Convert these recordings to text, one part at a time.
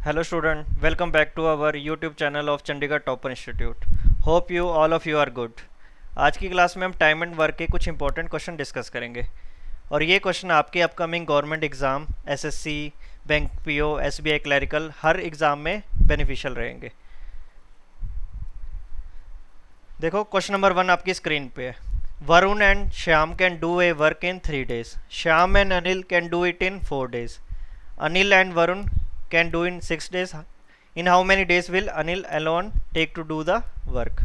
Hello student, welcome back to our YouTube channel of Chandigarh Topper Institute. Hope you all of you are good. आज की class में हम time and work के कुछ important question discuss करेंगे और ये क्वेश्चन आपके upcoming government exam SSC, bank PO, SBI clerical हर एग्ज़ाम में बेनिफिशियल रहेंगे। देखो क्वेश्चन नंबर 1 आपकी स्क्रीन पे है। Varun and Shyam can do a work in 3 days. Shyam and Anil can do it in 4 days. Anil and Varun can do in 6 days. In how many days will Anil alone take to do the work?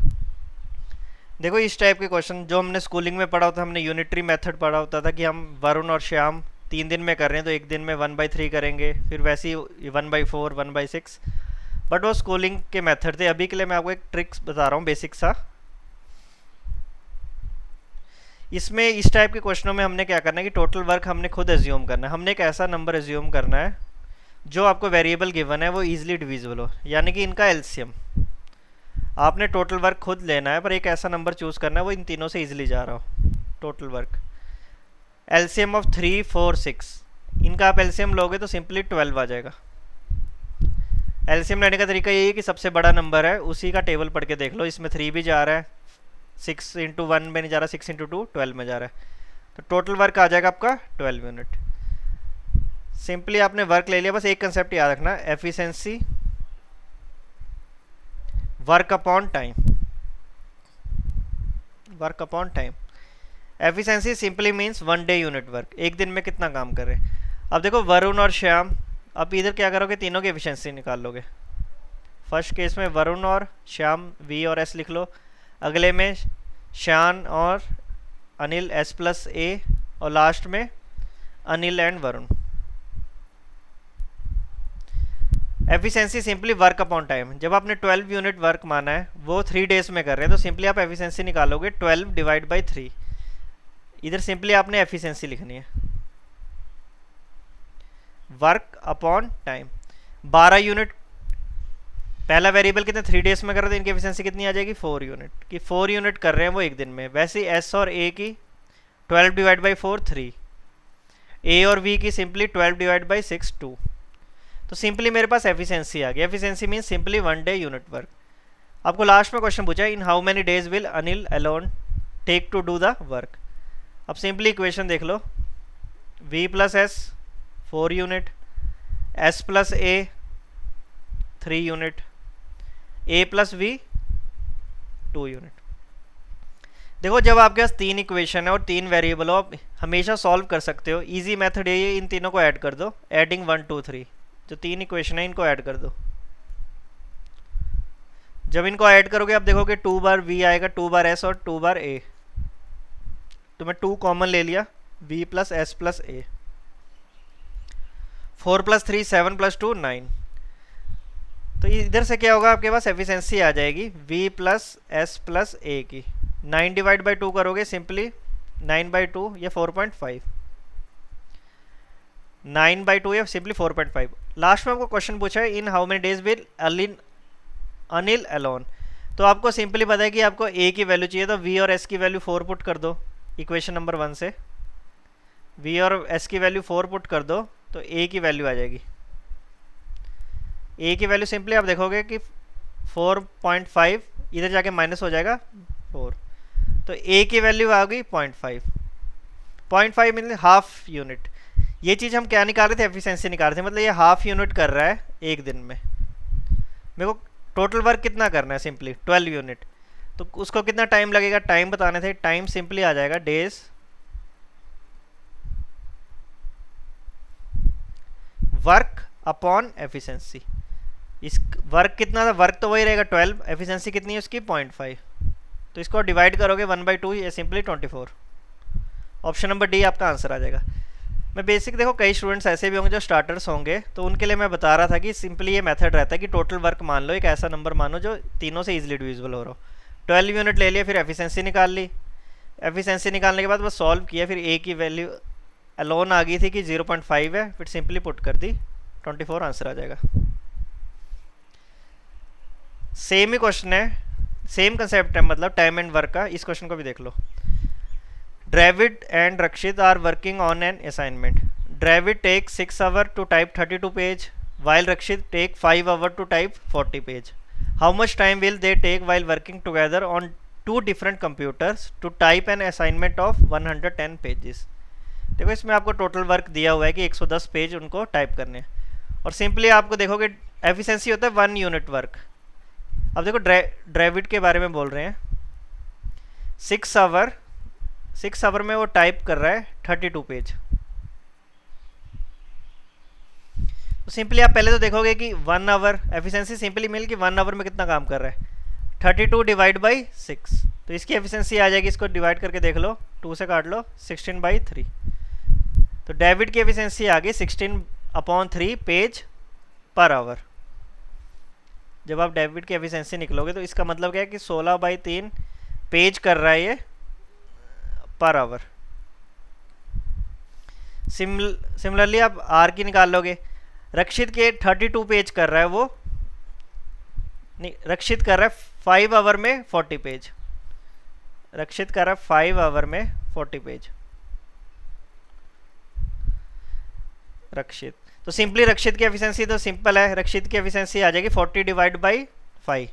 देखो इस type के question जो हमने schooling में पढ़ा होता, हमने unitary method पढ़ा होता था कि हम वरुण और श्याम 3 दिन में कर रहे हैं तो एक दिन में 1/3 करेंगे, फिर वैसे ही 1/4, 1/6, बट वो स्कूलिंग के मेथड थे। अभी के लिए मैं आपको एक ट्रिक्स बता रहा हूँ बेसिक सा। इसमें इस टाइप के क्वेश्चनों में हमने क्या करना है कि टोटल वर्क हमने खुद एज्यूम करना है। हमने एक ऐसा नंबर एज्यूम करना है जो आपको वेरिएबल गिवन है वो इजीली डिविजिबल हो, यानी कि इनका एलसीएम। आपने टोटल वर्क खुद लेना है पर एक ऐसा नंबर चूज़ करना है वो इन तीनों से इजीली जा रहा हो। टोटल वर्क एलसीएम ऑफ 3, 4, 6, इनका आप एलसीएम लोगे तो सिंपली 12 आ जाएगा। एलसीएम लेने का तरीका यही है कि सबसे बड़ा नंबर है उसी का टेबल पढ़ के देख लो। इसमें 3 भी जा रहा है, 6 × 1 में नहीं जा रहा, 6 × 2 12 में जा रहा है, तो टोटल वर्क आ जाएगा आपका 12 यूनिट। सिंपली आपने वर्क ले लिया। बस एक कंसेप्ट याद रखना, efficiency work upon time. Work upon time efficiency simply means 1 day unit work, एक दिन में कितना काम कर रहे हैं। अब देखो वरुण और श्याम, अब इधर क्या करोगे, तीनों की एफिशिएंसी निकाल लोगे। फर्स्ट केस में वरुण और श्याम वी और एस लिख लो, अगले में श्याम और अनिल S+A, और लास्ट में Anil and Varun. Efficiency simply work upon time. जब आपने 12 यूनिट वर्क माना है वो 3 days में कर रहे हैं तो सिंपली आप एफिशिएंसी निकालोगे 12 डिवाइड बाई 3। इधर सिंपली आपने एफिशिएंसी लिखनी है, वर्क अपॉन टाइम। 12 यूनिट पहला वेरिएबल कितने 3 days में कर रहे थे, इनकी एफिशिएंसी कितनी आ जाएगी 4 यूनिट की। 4 यूनिट कर रहे हैं वो एक दिन में। वैसे ही एस और ए की 12 डिवाइड बाई 4 3, ए और वी की सिंपली 12 डिवाइड बाई 6 2। तो सिंपली मेरे पास एफिशिएंसी आ गई। Efficiency mean simply 1 day unit work. आपको लास्ट में क्वेश्चन पूछा है in how many days will Anil alone take to do the work. अब सिंपली इक्वेशन देख लो, V+S 4 unit, S+A 3 unit, A+V 2 unit. देखो जब आपके पास 3 इक्वेशन है और 3 वेरिएबल हो, आप हमेशा सॉल्व कर सकते हो। इजी मेथड यही है, इन तीनों को ऐड कर दो। एडिंग 1 2 3, जो 3 इक्वेशन है इनको ऐड कर दो। जब इनको ऐड करोगे आप देखोगे 2 बार V आएगा, 2 बार S और 2 बार A। तो मैं 2 कॉमन ले लिया, V+S+A। 4 + 3 7 + 2 9। तो इधर से क्या होगा, आपके पास एफिशिएंसी आ जाएगी V+S+A की। 9 डिवाइड बाई 2 करोगे सिंपली 9/2 या 4.5, 9/2 या सिंपली 4.5। लास्ट में आपको क्वेश्चन पूछा है in how many days will Anil alone. तो आपको सिंपली पता है कि आपको A की वैल्यू चाहिए, तो V और S की वैल्यू 4 पुट कर दो इक्वेशन नंबर 1 से। V और S की वैल्यू 4 पुट कर दो तो A की वैल्यू आ जाएगी। A की वैल्यू सिंपली आप देखोगे कि 4.5, इधर जाके माइनस हो जाएगा 4, तो A की वैल्यू आ गई 0.5। 0.5 मीन हाफ यूनिट। ये चीज़ हम क्या निकाल रहे थे, एफिशिएंसी निकाल रहे थे, मतलब ये हाफ यूनिट कर रहा है एक दिन में। मेरे को टोटल वर्क कितना करना है, सिंपली 12 यूनिट, तो उसको कितना टाइम लगेगा, टाइम बताने थे। टाइम सिंपली आ जाएगा डेज वर्क अपॉन एफिशिएंसी। इस वर्क कितना था, वर्क तो वही रहेगा 12, एफिशिएंसी कितनी है उसकी 0.5, तो इसको डिवाइड करोगे 1/2 या सिंपली 24। ऑप्शन नंबर डी आपका आंसर आ जाएगा। मैं बेसिक देखो कई स्टूडेंट्स ऐसे भी होंगे जो स्टार्टर्स होंगे, तो उनके लिए मैं बता रहा था कि सिंपली ये मेथड रहता है कि टोटल वर्क मान लो, एक ऐसा नंबर मानो जो तीनों से इजीली डिविजिबल हो रहा हो। 12 यूनिट ले लिया, फिर एफिशिएंसी निकाल ली। एफिशिएंसी निकालने के बाद बस सॉल्व किया, फिर ए की वैल्यू अलोन आ गई थी कि 0.5 है, फिर सिंपली पुट कर दी 24, आंसर आ जाएगा। सेम ही क्वेश्चन है, सेम कंसेप्ट है, मतलब टाइम एंड वर्क का। इस क्वेश्चन को भी देख लो। Dravid and Rakshit are working on an assignment. Dravid takes 6 hours to type 32 page. while Rakshit take 5 hours to type 40 page. How much time will they take while working together on two different computers to type an assignment of 110 pages? देखो इसमें आपको total work दिया हुआ है कि 110 page उनको type करने हैं, और सिंपली आपको देखोगे एफिशिएंसी होता है 1 यूनिट वर्क। अब देखो ड्रेविड के बारे में बोल रहे हैं, 6 आवर में वो टाइप कर रहा है 32 पेज। तो सिंपली आप पहले तो देखोगे कि 1 आवर एफिशिएंसी सिंपली मिल कि 1 आवर में कितना काम कर रहा है, 32 डिवाइड बाई 6, तो इसकी एफिशिएंसी आ जाएगी, इसको डिवाइड करके देख लो, 2 से काट लो, 16/3। तो डेविड की एफिशिएंसी आ गई 16/3 पेज पर आवर। जब आप डेविड की एफिशिएंसी निकलोगे तो इसका मतलब क्या है कि 16/3 पेज कर रहा है ये पर आवर। सिमिलरली आप आर की निकाल लोगे, रक्षित के 32 पेज कर रहा है वो, नहीं रक्षित कर रहा है 5 आवर में 40 पेज, रक्षित कर रहा है 5 आवर में 40 पेज रक्षित। तो सिंपली रक्षित की एफिशिएंसी तो सिंपल है, रक्षित की एफिशिएंसी आ जाएगी 40 डिवाइड बाई 5।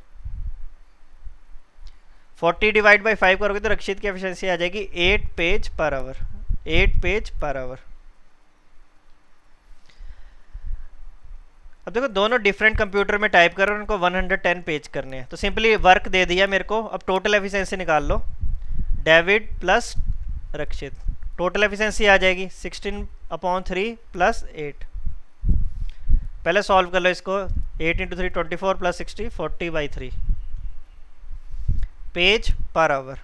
40 डिवाइड बाई 5 करोगे तो रक्षित की एफिशिएंसी आ जाएगी 8 page per hour, 8 page per hour. अब देखो दोनों डिफरेंट कंप्यूटर में टाइप कर रहे हैं, उनको 110 पेज करने हैं, तो सिंपली वर्क दे दिया मेरे को। अब टोटल एफिशिएंसी निकाल लो, डेविड प्लस रक्षित, टोटल एफिशिएंसी आ जाएगी 16/3 प्लस 8। पहले सॉल्व कर लो इसको, 8 × 3 24 प्लस 60 40/3 पेज पर आवर।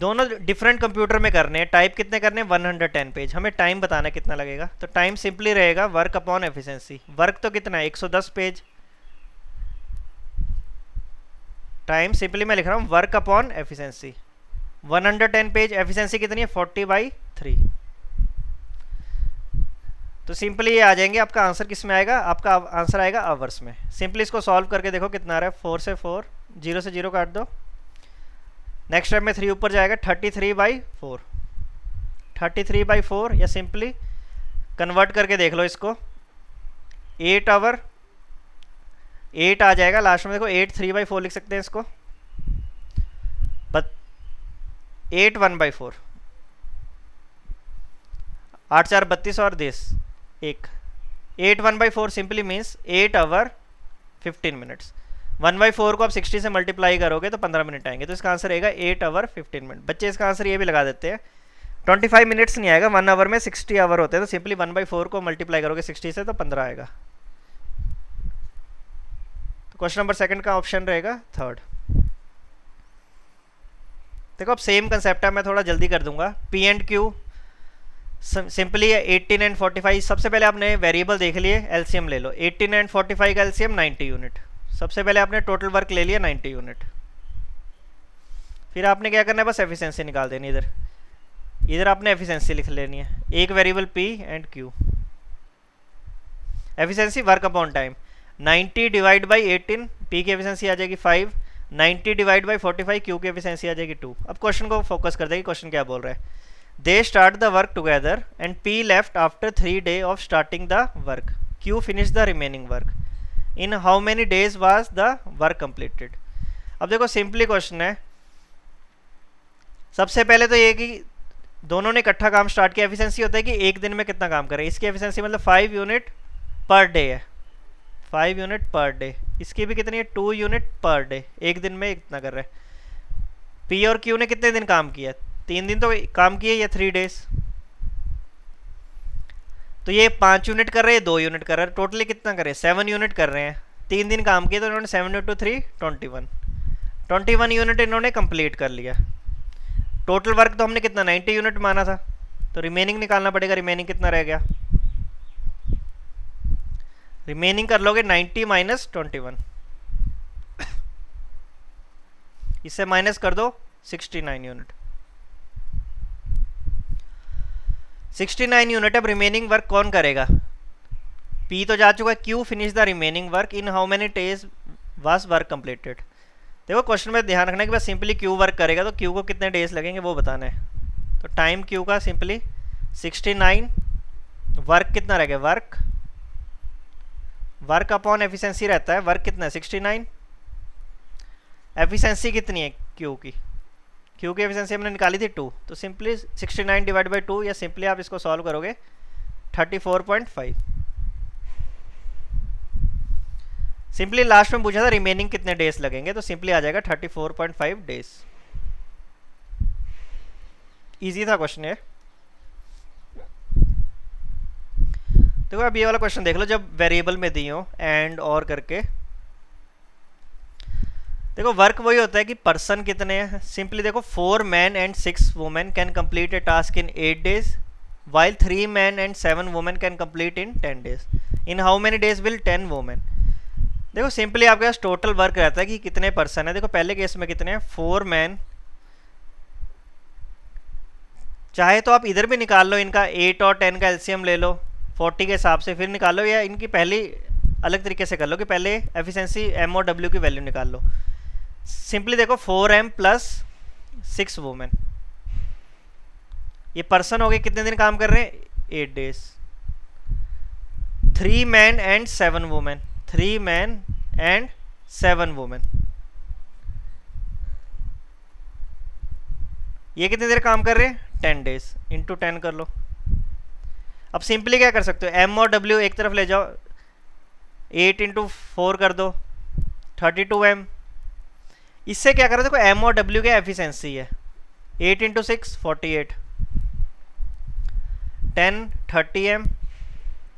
दोनों डिफरेंट कंप्यूटर में करने हैं, टाइप कितने करने हैं 110 पेज, हमें टाइम बताना कितना लगेगा। तो टाइम सिंपली रहेगा वर्क अपॉन एफिशिएंसी। वर्क तो कितना है 110 पेज, टाइम सिंपली मैं लिख रहा हूँ work upon efficiency. 110 page, efficiency कितनी है 40/3। तो सिंपली ये आ जाएंगे, आपका आंसर किस में आएगा, आपका आंसर आएगा आवर्स में। सिंपली इसको सॉल्व करके देखो कितना आ रहा है, 4 से 4, 0 से 0 काट दो, नेक्स्ट स्टेप में 3 ऊपर जाएगा, 33/4, 33/4, या सिंपली कन्वर्ट करके देख लो इसको, 8 आवर 8 आ जाएगा लास्ट में, देखो 8 3/4 लिख सकते हैं इसको, 8 1/4, 8 4 32 और 10 1, 8 1/4 सिंपली मीन्स 8 आवर 15 मिनट्स। 1/4 को आप 60 से मल्टीप्लाई करोगे तो 15 मिनट आएंगे, तो इसका आंसर रहेगा 8 आवर 15 मिनट। बच्चे इसका आंसर ये भी लगा देते हैं, 25 मिनट्स नहीं आएगा, 1 आवर में 60 आवर होते हैं, तो सिंपली 1/4 को मल्टीप्लाई करोगे 60 से तो 15 आएगा। तो क्वेश्चन नंबर 2 का ऑप्शन रहेगा 3rd। देखो अब सेम कंसेप्ट है, मैं थोड़ा जल्दी कर दूंगा। P and Q simply 18 and 45, सबसे पहले आपने वेरिएबल देख लिए, एलसीएम ले लो। 18 एंड 45 का एलसीएम 90 यूनिट। सबसे पहले आपने टोटल वर्क ले लिया 90 यूनिट, फिर आपने क्या करना है, बस एफिशिएंसी निकाल देनी। इधर आपने एफिशिएंसी लिख लेनी है, एक variable P and Q. Efficiency work upon time, 90 divide by 18, P की एफिशिएंसी आ जाएगी 5, 90 डिवाइड बाई 45, क्यू की एफिशिएंसी आ जाएगी 2। अब क्वेश्चन को फोकस कर देगी, क्वेश्चन क्या बोल रहा है, they start the work together and P left after 3 days of starting the work, Q finish the remaining work, in how many days was the work completed. अब देखो सिंपली क्वेश्चन है, सबसे पहले तो ये कि दोनों ने इकट्ठा काम स्टार्ट किया, एफिशिएंसी होता है कि एक दिन में कितना काम करें, इसकी एफिशिएंसी मतलब 5 यूनिट पर डे है, 5 यूनिट पर डे। इसकी भी कितनी है 2 यूनिट पर डे, एक दिन में इतना कर रहे हैं। पी और क्यू ने कितने दिन काम किया, 3 दिन तो काम किए या 3 days, तो ये 5 यूनिट कर रहे हैं, 2 यूनिट कर रहे हैं, टोटली कितना कर रहे हैं 7 यूनिट कर रहे हैं। 3 दिन काम किए तो इन्होंने 7 × 3 21 यूनिट इन्होंने कंप्लीट कर लिया। टोटल वर्क तो हमने कितना 90 यूनिट माना था, तो रिमेनिंग निकालना पड़ेगा, रिमेनिंग कितना रह गया, रिमेनिंग कर लोगे 90 माइनस 21, इससे माइनस कर दो 69 यूनिट। 69 यूनिट। अब रिमेनिंग वर्क कौन करेगा, पी तो जा चुका है, Q finish the remaining work in how many days was work completed. देखो क्वेश्चन में ध्यान रखना है कि बस सिंपली क्यू वर्क करेगा तो क्यू को कितने डेज लगेंगे वो बताना है। तो टाइम क्यू का सिंपली 69, वर्क कितना रहेगा, वर्क वर्क अपॉन एफिशिएंसी रहता है, वर्क कितना है 69, एफिशिएंसी कितनी है क्यू की, क्यू की एफिशिएंसी हमने निकाली थी 2, तो सिंपली 69 डिवाइड बाई 2, या सिंपली आप इसको सॉल्व करोगे 34.5। सिंपली लास्ट में पूछा था रिमेनिंग कितने डेज लगेंगे, तो सिंपली आ जाएगा 34.5 डेज। इजी था क्वेश्चन ये। देखो अब ये वाला क्वेश्चन देख लो, जब वेरिएबल में दी हो एंड और करके, देखो वर्क वही होता है कि पर्सन कितने हैं। सिंपली देखो 4 man and 6 women can complete A task in 8 days, while 3 men and 7 women can complete in 10 days. In how many days will 10 women? देखो सिंपली आपके पास टोटल वर्क रहता है कि कितने पर्सन है। देखो पहले केस में कितने हैं 4 मैन, चाहे तो आप इधर भी निकाल लो, इनका 8 और 10 का एलसीएम ले लो 40 के हिसाब से फिर निकाल लो, या इनकी पहली अलग तरीके से कर लो कि पहले एफिशिएंसी एम और डब्ल्यू की वैल्यू निकाल लो। सिंपली देखो 4m प्लस 6 वुमेन, ये पर्सन हो गए कितने दिन काम कर रहे हैं 8 days. 3 man and 7 women, 3 man and 7 women, ये कितने देर काम कर रहे हैं 10 डेज, इंटू 10 कर लो। अब सिंपली क्या कर सकते हो, एम और डब्ल्यू एक तरफ ले जाओ, 8 इंटू 4 कर दो 32m। इससे क्या करो, देखो एम और डब्ल्यू की एफिशिएंसी है 8 into 6 48, 10 30m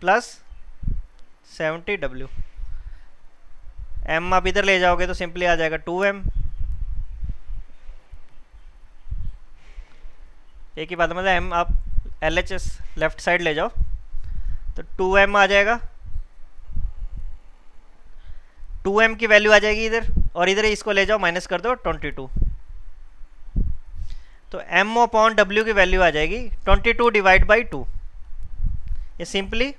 plus 70w। m आप इधर ले जाओगे तो सिंपली आ जाएगा 2m। एक ही बात मतलब m आप LHS लेफ्ट साइड ले जाओ तो 2m आ जाएगा, 2m की वैल्यू आ जाएगी इधर, और इधर इसको ले जाओ माइनस कर दो 22, तो m अपॉन w की वैल्यू आ जाएगी 22 डिवाइड बाई 2, ये सिंपली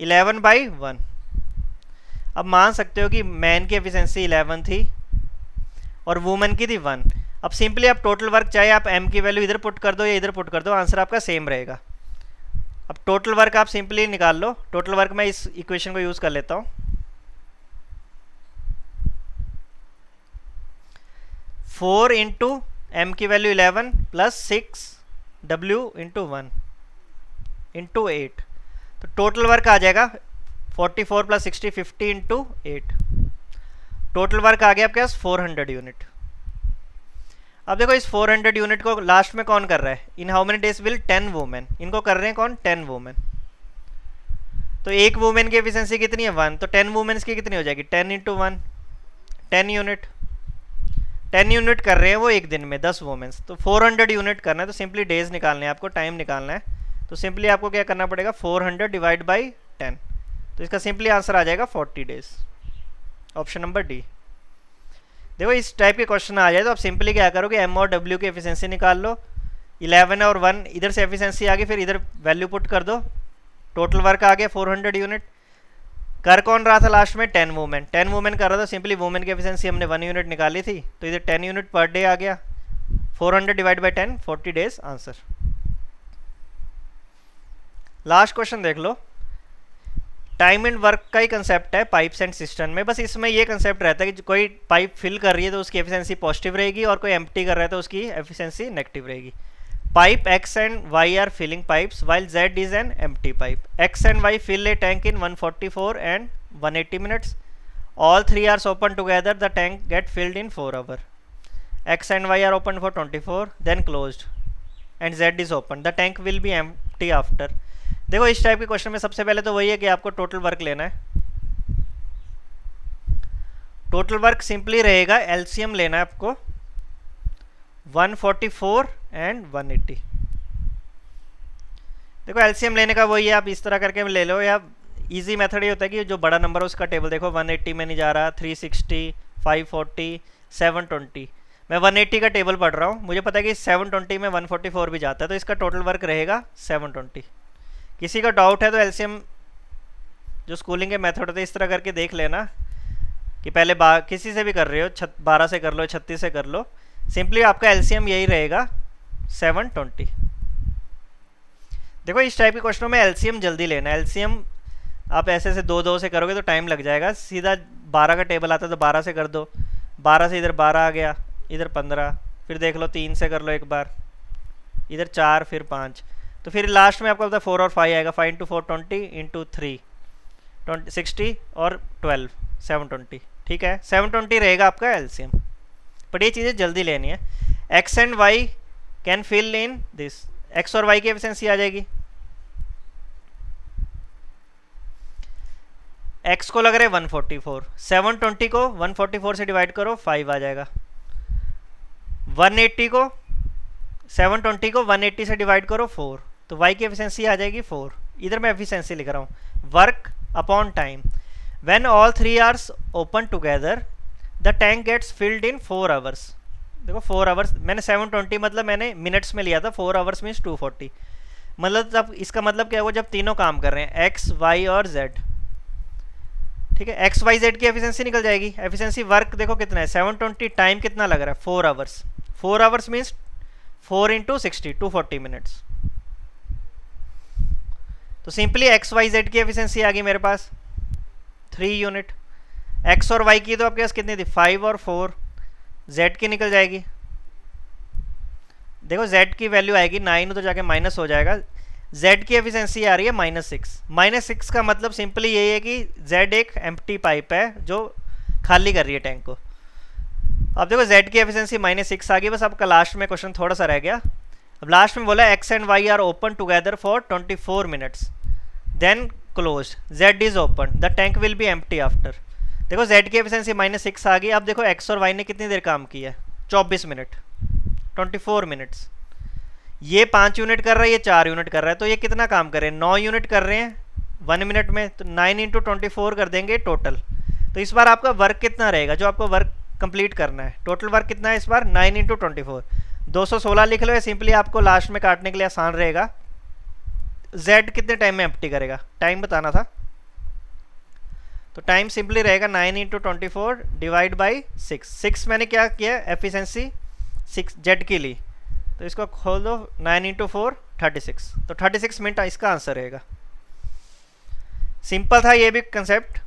11/1। अब मान सकते हो कि मैन की एफिशिएंसी 11 थी और वुमेन की थी 1। अब सिंपली आप टोटल वर्क चाहे आप m की वैल्यू इधर पुट कर दो या इधर पुट कर दो, आंसर आपका सेम रहेगा। अब टोटल वर्क आप सिंपली निकाल लो, टोटल वर्क मैं इस इक्वेशन को यूज कर लेता हूँ। 4 इंटू एम की value 11 plus 6w into 1 into 8, तो टोटल वर्क आ जाएगा 44 प्लस 60 50 इंटू 8, टोटल वर्क आ गया आपके पास 400 यूनिट। अब देखो इस 400 यूनिट को लास्ट में कौन कर रहा है, in how many days will 10 women, इनको कर रहे हैं कौन 10 वुमेन, तो एक वुमेन की एफिशिएंसी कितनी है 1, तो 10 वुमेन्स की कितनी हो जाएगी 10 इंटू 1 10 यूनिट, 10 यूनिट कर रहे हैं वो एक दिन में 10 वुमेन्स, तो 400 यूनिट करना है, तो सिंपली डेज निकालने हैं आपको, टाइम निकालना है, तो सिंपली आपको क्या करना पड़ेगा 400 डिवाइड बाई 10, तो इसका सिंपली आंसर आ जाएगा 40 डेज, ऑप्शन नंबर डी। देखो इस टाइप के क्वेश्चन आ जाए तो आप सिंपली क्या करोगे एम और डब्ल्यू की एफिशिएंसी निकाल लो, 11 और 1 इधर से एफिशिएंसी आ गई, फिर इधर वैल्यू पुट कर दो, टोटल वर्क आ गया 400 यूनिट। कर कौन रहा था लास्ट में 10 वुमेन, 10 वुमेन कर रहा था, सिंपली वुमेन की एफिशिएंसी हमने 1 यूनिट निकाली थी, तो इधर 10 यूनिट पर डे आ गया, 400 divide by 10 40 days answer. Last question देख लो, टाइम एंड वर्क का ही कंसेप्ट है पाइप्स एंड सिस्टम में, बस इसमें ये कंसेप्ट रहता है कि कोई पाइप फिल कर रही है तो उसकी एफिशिएंसी पॉजिटिव रहेगी और कोई एम्प्टी कर रहा है तो उसकी एफिशिएंसी नेगेटिव रहेगी। Pipe x and y are filling pipes while z is an empty pipe. x and y fill a tank in 144 and 180 minutes. All three are open together. The tank get filled in 4 hours. x and y are open for 24 then closed and z is open. The tank will be empty after. देखो इस type के question में सबसे पहले तो वही है कि आपको टोटल वर्क लेना है। टोटल वर्क सिंपली रहेगा, एलसीएम लेना है आपको 144 एंड 180। देखो एलसीएम लेने का वही है, आप इस तरह करके ले लो, या इजी मेथड ये होता है कि जो बड़ा नंबर है उसका टेबल देखो 180 में नहीं जा रहा, 360 540 720, मैं 180 का टेबल पढ़ रहा हूँ, मुझे पता है कि 720 में 144 भी जाता है, तो इसका टोटल वर्क रहेगा 720। किसी का डाउट है तो एलसीएम जो स्कूलिंग के मेथड होते हैं इस तरह करके देख लेना कि पहले किसी से भी कर रहे हो 12 से कर लो 36 से कर लो, सिंपली आपका एलसीएम यही रहेगा 720। देखो इस टाइप के क्वेश्चनों में एलसीएम जल्दी लेना है, एलसीएम आप ऐसे ऐसे दो दो से करोगे तो टाइम लग जाएगा। सीधा 12 का टेबल आता है तो 12 से कर दो, 12 से इधर 12 आ गया, इधर 15, फिर देख लो 3 से कर लो एक बार, इधर 4, फिर 5, तो फिर लास्ट में आपका पता 4 और 5 आएगा। 5 इंटू 4 20, इंटू 3 60, और 12 720। ठीक है, 720 रहेगा आपका एलसीएम। बट ये चीज़ें जल्दी लेनी है। X and y can fill in this, x और वाई की एफिशिएंसी आ जाएगी। एक्स को लग रहा है 144, 720 को 144 से डिवाइड करो 5 आ जाएगा। 180 को 720 को 180 से डिवाइड करो 4, तो वाई की एफिशिएंसी आ जाएगी 4। इधर मैं एफिशिएंसी लिख रहा हूँ। Work upon time, when all 3 hours open together the tank gets filled in 4 hours. देखो 4 आवर्स मैंने 720 मतलब मैंने मिनट्स में लिया था, 4 आवर्स मीन्स 240। मतलब तब इसका मतलब क्या होगा, जब तीनों काम कर रहे हैं एक्स वाई और जेड। ठीक है, एक्स वाई जेड की एफिशिएंसी निकल जाएगी। एफिशिएंसी वर्क देखो कितना है 720, टाइम कितना लग रहा है 4 hours. 4 hours means 4 into 60, 240 minutes. तो सिंपली एक्स वाई जेड की एफिशिएंसी आ गई मेरे पास 3 यूनिट। एक्स और वाई की तो आपके पास कितनी थी 5 और 4, जेड की निकल जाएगी। देखो जेड की वैल्यू आएगी 9 तो जाके माइनस हो जाएगा। जेड की एफिशिएंसी आ रही है -6। -6 का मतलब सिंपली यही है कि जेड एक एम्प्टी पाइप है जो खाली कर रही है टैंक को। अब देखो जेड की एफिशिएंसी -6 आ गई। बस आपका लास्ट में क्वेश्चन थोड़ा सा रह गया। अब लास्ट में बोला x and y are open together for 24 minutes, then close, z is open, the tank will be empty after. देखो जेड की एफिशिएंसी -6 आ गई। अब देखो एक्स और वाई ने कितनी देर काम किया है 24 मिनट, 24 मिनट्स। ये 5 यूनिट कर रहा है, ये 4 यूनिट कर रहा है, तो ये कितना काम कर रहे हैं 9 यूनिट कर रहे हैं 1 मिनट में। तो 9 इंटू 24 कर देंगे टोटल। तो इस बार आपका वर्क कितना रहेगा जो आपको वर्क कंप्लीट करना है, टोटल वर्क कितना है इस बार 9 इंटू 24, 216 लिख लो। सिंपली आपको लास्ट में काटने के लिए आसान रहेगा। जेड कितने टाइम में एम्प्टी करेगा, टाइम बताना था, तो टाइम सिंपली रहेगा 9 इंटू 24 डिवाइड बाई 6। मैंने क्या किया एफिशिएंसी 6 जेड की ली, तो इसको खोल दो 9 इंटू 4 36, तो 36 मिनट इसका आंसर रहेगा। सिंपल था ये भी कंसेप्ट।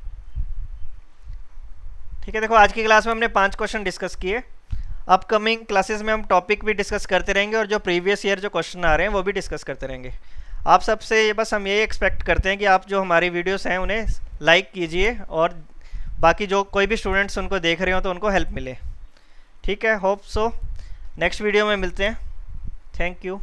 ठीक है, देखो आज की क्लास में हमने 5 क्वेश्चन डिस्कस किए। अपकमिंग क्लासेस में हम टॉपिक भी डिस्कस करते रहेंगे और जो प्रीवियस ईयर जो क्वेश्चन आ रहे हैं वो भी डिस्कस करते रहेंगे। आप सबसे बस हम यही एक्सपेक्ट करते हैं कि आप जो हमारी वीडियोस हैं उन्हें लाइक कीजिए और बाकी जो कोई भी स्टूडेंट्स उनको देख रहे हो तो उनको हेल्प मिले। ठीक है, होप सो। नेक्स्ट वीडियो में मिलते हैं। Thank you.